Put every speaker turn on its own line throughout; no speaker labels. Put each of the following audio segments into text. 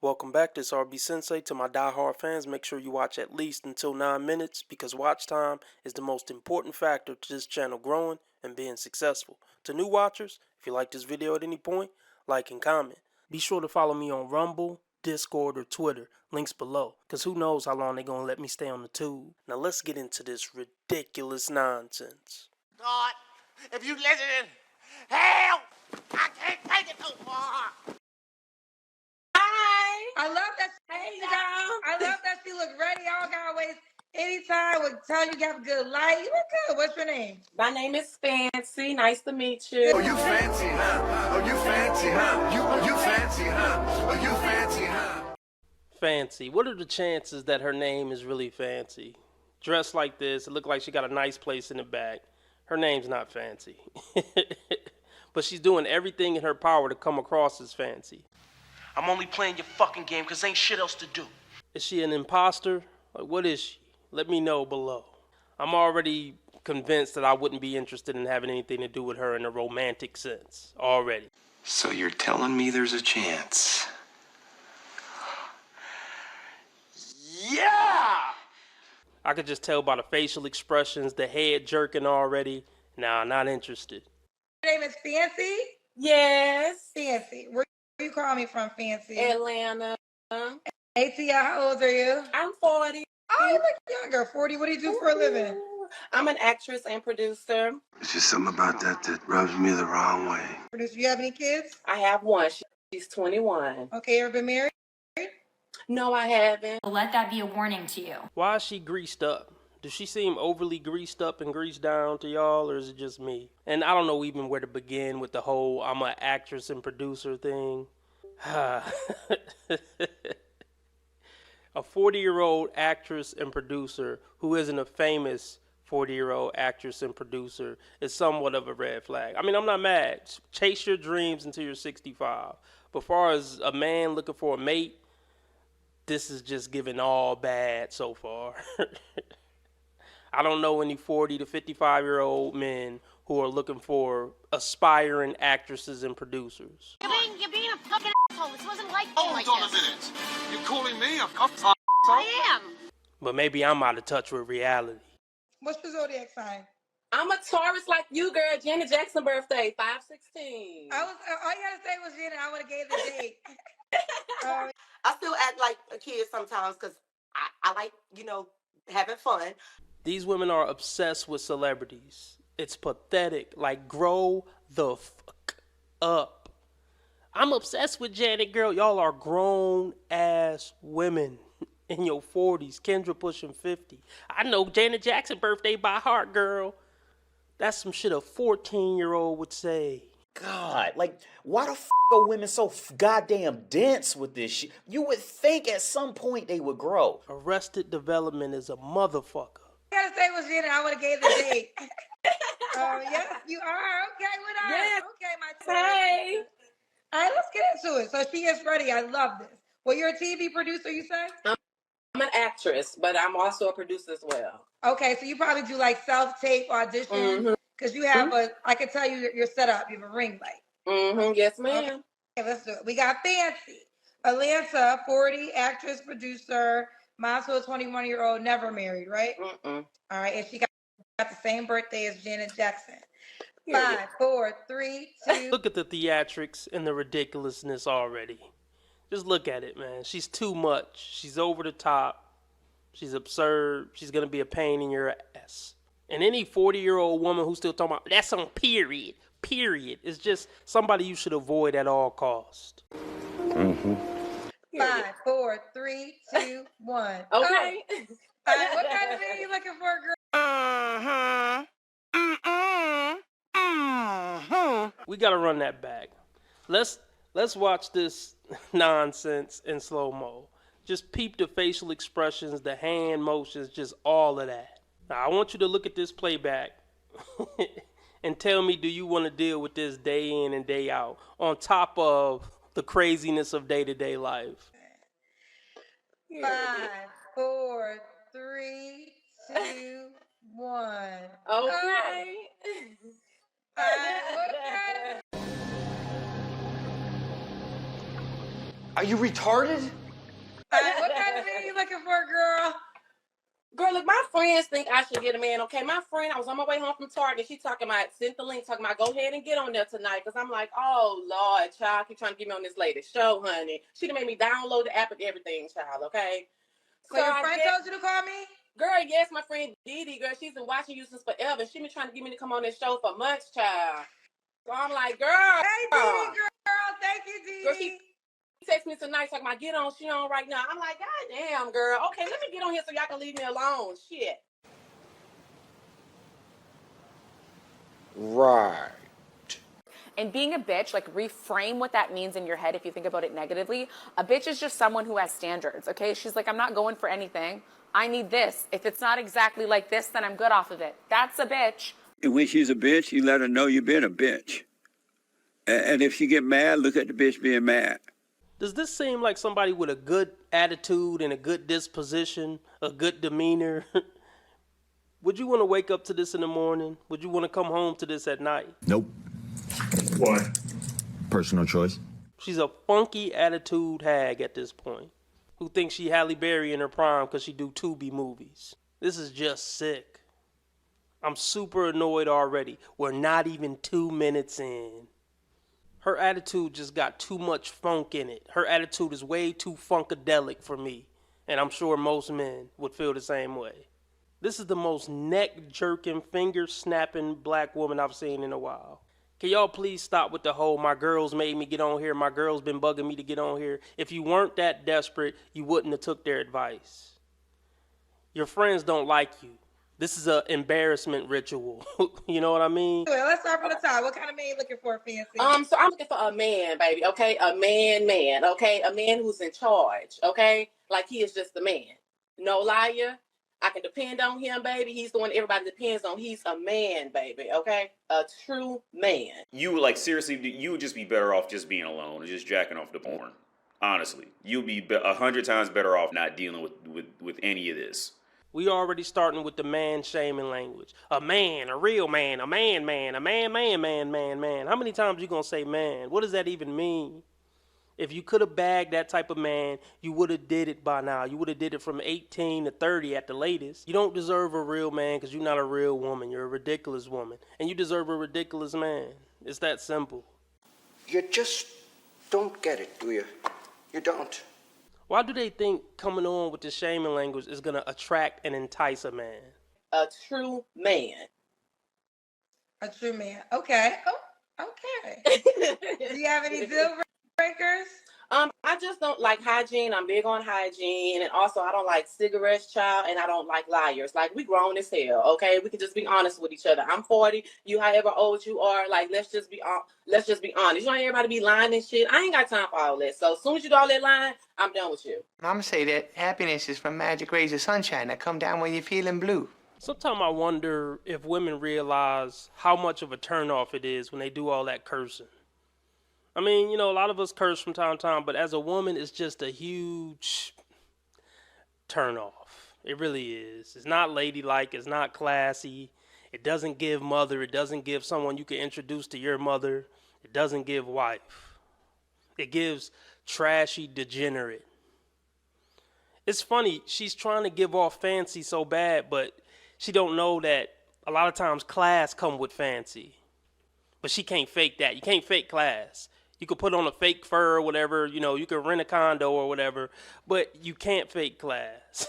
Welcome back, this RB Sensei. To my die-hard fans, make sure you watch at least until 9 minutes because watch time is the most important factor to this channel growing and being successful. To new watchers, if you like this video at any point, like and comment. Be sure to follow me on Rumble, Discord, or Twitter, links below, because who knows how long they're going to let me stay on the tube. Now let's get into this ridiculous nonsense.
God, if you listen, help! I can't take it no more.
Hi.
I love that.
Hey, y'all.
I love that she look ready. Y'all gotta waste anytime. We'll tell you got a good light. You look good. What's your name?
My name is Fancy. Nice to meet you.
Oh, you fancy, huh? Oh, you fancy, huh? You fancy, huh? Oh, you fancy, huh?
Fancy. What are the chances that her name is really Fancy? Dressed like this, it looked like she got a nice place in the back. Her name's not Fancy. But she's doing everything in her power to come across as fancy.
I'm only playing your fucking game because ain't shit else to do.
Is she an imposter? Like, what is she? Let me know below. I'm already convinced that I wouldn't be interested in having anything to do with her in a romantic sense. Already.
So you're telling me there's a chance?
Yeah!
I could just tell by the facial expressions, the head jerking already. Nah, not interested.
Your name is Fancy?
Yes.
Fancy. Where you call me from, Fancy?
Atlanta.
ATI, how old are you?
I'm 40.
Oh, you look younger. 40. What do you do for a living?
I'm an actress and producer.
There's just something about that rubs me the wrong way.
Producer, you have any kids?
I have one. She's 21.
Okay, ever been married?
No, I haven't.
Let that be a warning to you.
Why is she greased up? Does she seem overly greased up and greased down to y'all, or is it just me? And I don't know even where to begin with the whole I'm an actress and producer thing. A 40-year-old actress and producer who isn't a famous 40-year-old actress and producer is somewhat of a red flag. I mean, I'm not mad. Chase your dreams until you're 65. But as far as a man looking for a mate, this is just giving all bad so far. I don't know any 40 to 55-year-old men who are looking for aspiring actresses and producers.
You're being a fucking asshole. This wasn't like
Hold
like
on
this.
a minute. You calling me a cup?
I am.
But maybe I'm out of touch with reality.
What's your zodiac sign?
I'm a Taurus like you, girl. Janet Jackson birthday, 5/16.
All you gotta say was Janet. I would have gave the date.
I still act like a kid sometimes because I like, having fun.
These women are obsessed with celebrities. It's pathetic. Like, grow the fuck up. I'm obsessed with Janet, girl. Y'all are grown-ass women in your 40s. Kendra pushing 50. I know Janet Jackson birthday by heart, girl. That's some shit a 14-year-old would say.
God, like, why the f are women so goddamn dense with this shit? You would think at some point they would grow.
Arrested Development is a motherfucker.
You gotta say was Janet. I would have gave the date. Yes, you are. Okay, what are
Yes.
Okay, my
Hey.
All right, let's get into it. So she is ready. I love this. Well, you're a TV producer, you say?
I'm an actress, but I'm also a producer as well.
Okay, so you probably do like self-tape auditions because you have I can tell you you're set up. You have a ring light.
Yes, ma'am.
Okay, let's do it. We got Fancy. Atlanta, 40, actress, producer, mom's to a 21-year-old, never married, right? All right, and she got the same birthday as Janet Jackson. 5, 4, 3, 2.
Look at the theatrics and the ridiculousness already. Just look at it, man. She's too much. She's over the top. She's absurd. She's going to be a pain in your ass. And any 40-year-old woman who's still talking about, that's on period. Period. Is just somebody you should avoid at all costs.
5, 4, 3, 2, 1.
Okay.
All right, what kind of man are you looking for, girl?
We got to run that back. Let's watch this nonsense in slow-mo. Just peep the facial expressions, the hand motions, just all of that. Now, I want you to look at this playback and tell me, do you want to deal with this day in and day out on top of the craziness of day-to-day life?
5, 4, 3, 2, 1.
Okay.
Are you retarded?
What kind of man you looking for, girl?
Girl, look, my friends think I should get a man, okay? My friend, I was on my way home from Target. She talking about, sent the link, talking about, go ahead and get on there tonight. Because I'm like, oh, Lord, child, keep trying to get me on this latest show, honey. She done made me download the app and everything, child, okay?
So your friend told you to call me?
Girl, yes, my friend Didi, girl, she's been watching you since forever. She been trying to get me to come on this show for months, child. So I'm like, girl.
Hey, Didi, girl. Thank you, Didi.
Girl, she text me tonight talking about, get on, she on right now. I'm like, God damn, girl. Okay, let me get on here so y'all can leave me alone. Shit.
Right.
And being a bitch, like, reframe what that means in your head if you think about it negatively. A bitch is just someone who has standards, okay? She's like, I'm not going for anything. I need this. If it's not exactly like this, then I'm good off of it. That's a bitch.
And when she's a bitch, you let her know you've been a bitch. And if she get mad, look at the bitch being mad.
Does this seem like somebody with a good attitude and a good disposition, a good demeanor? Would you want to wake up to this in the morning? Would you want to come home to this at night?
Nope. Why? Personal choice.
She's a funky attitude hag at this point, who thinks she Halle Berry in her prime because she do Tubi movies. This is just sick. I'm super annoyed already. We're not even 2 minutes in. Her attitude just got too much funk in it. Her attitude is way too funkadelic for me, and I'm sure most men would feel the same way. This is the most neck-jerking, finger-snapping black woman I've seen in a while. Can y'all please stop with the whole, my girls made me get on here, my girls been bugging me to get on here. If you weren't that desperate, you wouldn't have took their advice. Your friends don't like you. This is an embarrassment ritual. You know what I mean?
Well, let's start from the top. What kind of man you looking for, Fancy?
So I'm looking for a man, baby, okay? A man, okay? A man who's in charge, okay? Like he is just a man. No liar. I can depend on him, baby. He's the one everybody depends on. He's a man, baby, okay? A true man.
You, like, seriously, you would just be better off just being alone and just jacking off the porn. Honestly. You'd be 100 times better off not dealing with any of this.
We already starting with the man-shaming language. A man, a real man, a man, a man. How many times you gonna say man? What does that even mean? If you could have bagged that type of man, you would have did it by now. You would have did it from 18 to 30 at the latest. You don't deserve a real man because you're not a real woman. You're a ridiculous woman. And you deserve a ridiculous man. It's that simple.
You just don't get it, do you? You don't.
Why do they think coming on with the shaming language is going to attract and entice a man?
A true man.
A true man. Okay. Oh, okay. Do you have any deal breakers?
I just don't like hygiene. I'm big on hygiene. And also I don't like cigarettes, child, and I don't like liars. Like, we grown as hell, okay? We can just be honest with each other. I'm 40, you however old you are, like, let's just be honest. You don't hear everybody be lying and shit. I ain't got time for all that. So as soon as you do all that lying, I'm done with you.
Mama say that happiness is from magic rays of sunshine that come down when you're feeling blue.
Sometimes I wonder if women realize how much of a turnoff it is when they do all that cursing. I mean, you know, a lot of us curse from time to time, but as a woman, it's just a huge turnoff. It really is. It's not ladylike. It's not classy. It doesn't give mother. It doesn't give someone you can introduce to your mother. It doesn't give wife. It gives trashy degenerate. It's funny. She's trying to give off fancy so bad, but she don't know that a lot of times class come with fancy. But she can't fake that. You can't fake class. You could put on a fake fur or whatever, you know, you could rent a condo or whatever, but you can't fake class.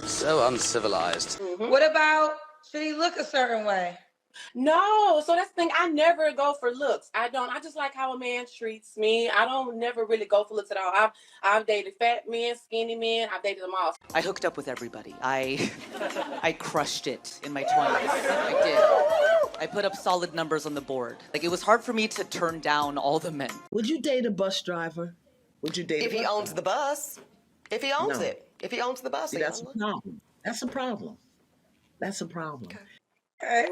So uncivilized.
Mm-hmm. What about, should he look a certain way?
No, so that's the thing. I never go for looks. I just like how a man treats me. I don't never really go for looks at all. I've dated fat men, skinny men. I've dated them all.
I hooked up with everybody. I crushed it in my 20s. I did. I put up solid numbers on the board. Like, it was hard for me to turn down all the men.
Would you date a bus driver? Would you date
if he owns the bus? If he owns it. If he owns the bus.
See, that's a problem. That's a problem. That's a problem.
Okay.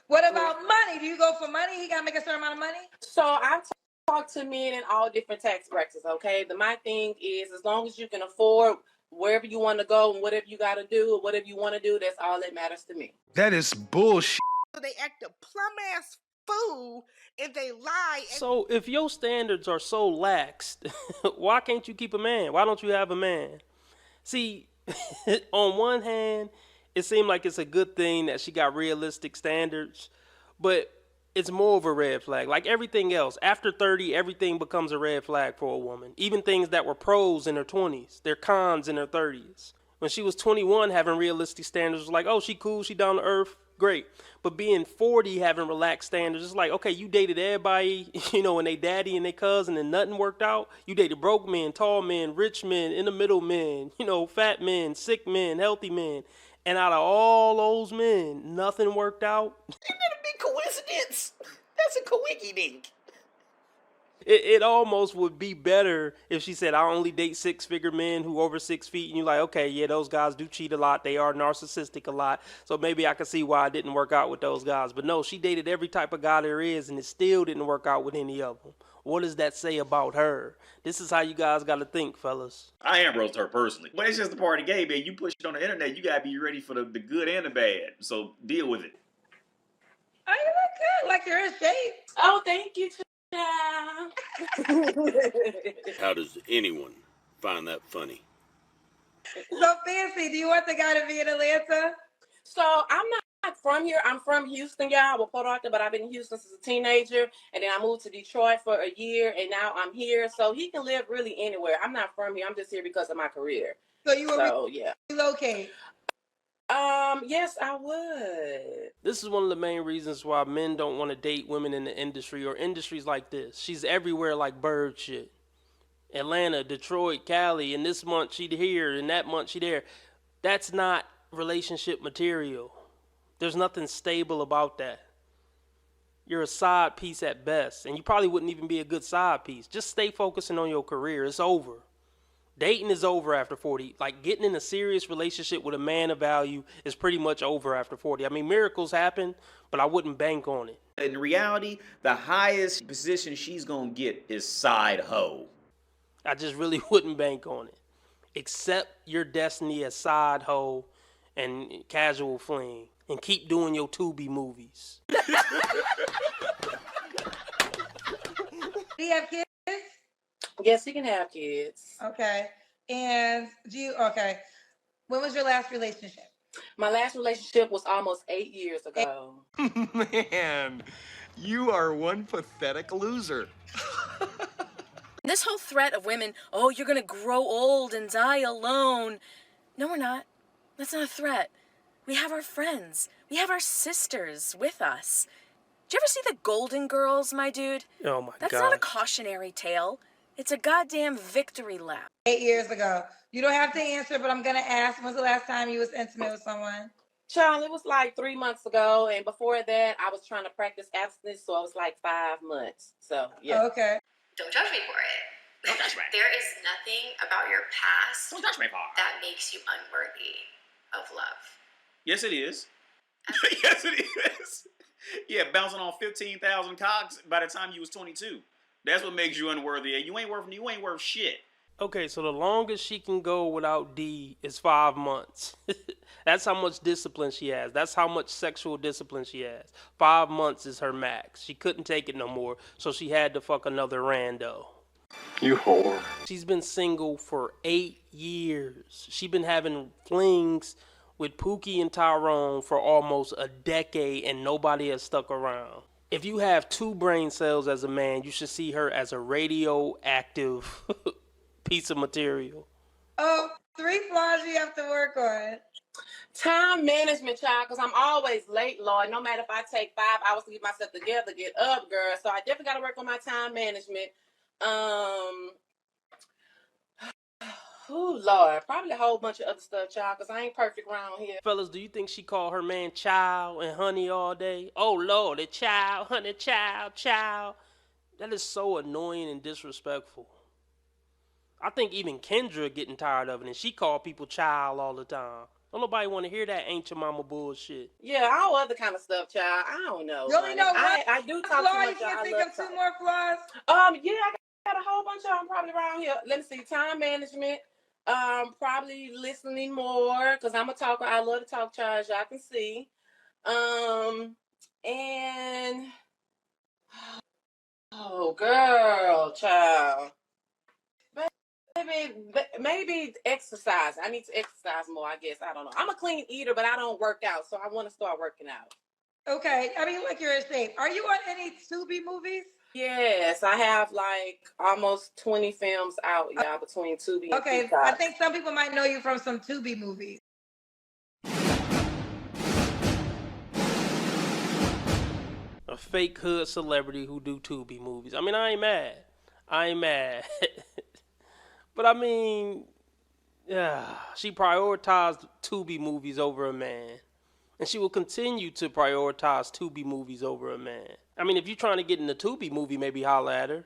What about money? Do you go for money? He got to make a certain amount of money?
So I've talked to men in all different tax brackets, okay? My thing is, as long as you can afford wherever you want to go and whatever you got to do or whatever you want to do, that's all that matters to me.
That is bullshit.
They act a plum ass
fool and they lie.
So if your standards are so lax, why can't you keep a man? Why don't you have a man? See, on one hand, it seemed like it's a good thing that she got realistic standards, but it's more of a red flag. Like everything else, after 30, everything becomes a red flag for a woman. Even things that were pros in her 20s, they're cons in her 30s. When she was 21, having realistic standards was like, oh, she cool, she down to earth, great. But being 40, having relaxed standards, it's like, okay, you dated everybody, and they daddy and they cousin and nothing worked out. You dated broke men, tall men, rich men, in the middle men, fat men, sick men, healthy men. And out of all those men, nothing worked out.
That'd be coincidence. That's a coinky dink.
It almost would be better if she said, I only date 6-figure men who over 6 feet. And you're like, okay, yeah, those guys do cheat a lot. They are narcissistic a lot. So maybe I can see why it didn't work out with those guys. But no, she dated every type of guy there is, and it still didn't work out with any of them. What does that say about her? This is how you guys got to think, fellas.
I am roast her personally. But it's just the part of the game, man. You push it on the internet, you got to be ready for the good and the bad. So deal with it.
Oh, you look good. Like you're in shape.
Oh, thank you, child.
How does anyone find that funny?
So Fancy, do you want the guy to be in Atlanta?
So I'm not from here. I'm from Houston, y'all. Well, Port Arthur, but I've been in Houston since a teenager, and then I moved to Detroit for a year, and now I'm here. So he can live really anywhere. I'm not from here. I'm just here because of my career.
So you will
yeah.
relocate?
Yes, I would.
This is one of the main reasons why men don't want to date women in the industry or industries like this. She's everywhere like bird shit. Atlanta, Detroit, Cali, and this month she here, and that month she there. That's not relationship material. There's nothing stable about that. You're a side piece at best, and you probably wouldn't even be a good side piece. Just stay focusing on your career. It's over. Dating is over after 40. Like, getting in a serious relationship with a man of value is pretty much over after 40. I mean, miracles happen, but I wouldn't bank on it.
In reality, the highest position she's going to get is side hoe.
I just really wouldn't bank on it. Accept your destiny as side hoe and casual fling, and keep doing your Tubi movies.
Do you have kids?
Yes, he can have kids.
Okay. And when was your last relationship?
My last relationship was almost 8 years ago.
Man, you are one pathetic loser.
This whole threat of women, oh, you're gonna grow old and die alone. No, we're not. That's not a threat. We have our friends. We have our sisters with us. Did you ever see the Golden Girls, my dude?
Oh my God.
That's not a cautionary tale. It's a goddamn victory lap.
8 years ago. You don't have to answer, but I'm gonna ask, when's the last time you was intimate with someone?
Child, it was like 3 months ago, and before that, I was trying to practice abstinence, so it was like 5 months. So, yeah.
Oh, okay.
Don't judge me for it.
Don't judge me.
There is nothing about your past
Don't judge me for it.
that makes you unworthy of love.
Yes, it is. Yes, it is. Yeah, bouncing on 15,000 cogs by the time you was 22. That's what makes you unworthy. And you ain't worth shit.
Okay, so the longest she can go without D is 5 months. That's how much discipline she has. That's how much sexual discipline she has. 5 months is her max. She couldn't take it no more, so she had to fuck another rando.
You whore.
She's been single for 8 years. She's been having flings with Pookie and Tyrone for almost a decade, and nobody has stuck around. If you have 2 brain cells as a man, you should see her as a radioactive piece of material.
Oh, 3 flaws you have to work on.
Time management, child, because I'm always late, Lord. No matter if I take 5 hours to get myself together, get up, girl. So I definitely got to work on my time management. Oh, Lord. Probably a whole bunch of other stuff, child, because I ain't perfect around here.
Fellas, do you think she called her man child and honey all day? Oh, Lord, the child, honey, child. That is so annoying and disrespectful. I think even Kendra getting tired of it, and she called people child all the time. Don't nobody want to hear that ain't your mama bullshit.
Yeah, all other kind of stuff, child. I don't know.
You only know one
I do talk
flaw?
too
You
much.
can't
I
think
love
of 2
talking.
more flaws?
Yeah, I got a whole bunch of them probably around here. Let me see. Time management. Probably listening more, because I'm a talker. I love to talk, child, as y'all can see. And Oh, girl, child. Maybe exercise. I need to exercise more, I guess. I don't know. I'm a clean eater, but I don't work out, so I want to start working out.
Okay, I mean, like you're in shape. Are you on any Tubi movies?
Yes, I have like almost 20 films out, y'all, between Tubi and
Okay,
Peacock.
I think some people might know you from some Tubi movies.
A fake hood celebrity who do Tubi movies. I mean, I ain't mad. But I mean, yeah, she prioritized Tubi movies over a man. And she will continue to prioritize Tubi movies over a man. I mean, if you're trying to get in the Tubi movie, maybe holla at her.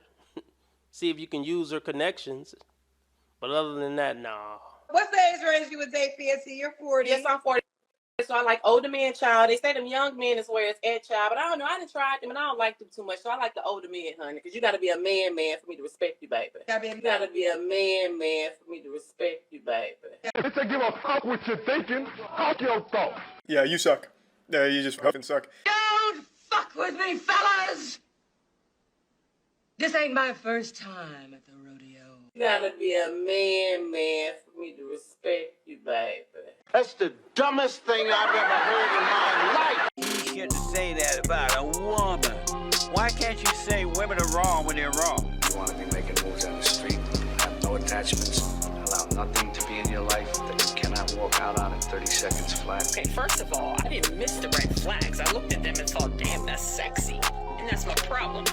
See if you can use her connections. But other than that, nah.
What's the age range you would date, Fancy? You're 40.
Yes, I'm 40. So I like older men, child. They say them young men is where it's at, child. But I don't know. I done tried them, and I don't like them too much. So I like the older men, honey. Because you got to be a man for me to respect you, baby. You got to be a man for me to respect you, baby.
If they give a fuck what you're thinking, fuck your thoughts. Yeah, you suck. Yeah, you just fucking suck.
Don't fuck with me, fellas! This ain't my first time at the rodeo.
You gotta be a man for me to respect you, baby.
That's the dumbest thing I've ever heard in my life.
You shouldn't say that about a woman. Why can't you say women are wrong when they're wrong?
You want to be making moves on the street, have no attachments, allow nothing to be in your life that you cannot walk out on in 30 seconds flat.
Okay, first of all, I didn't miss the red flags. I looked at them and thought, damn, that's sexy. And that's my problem.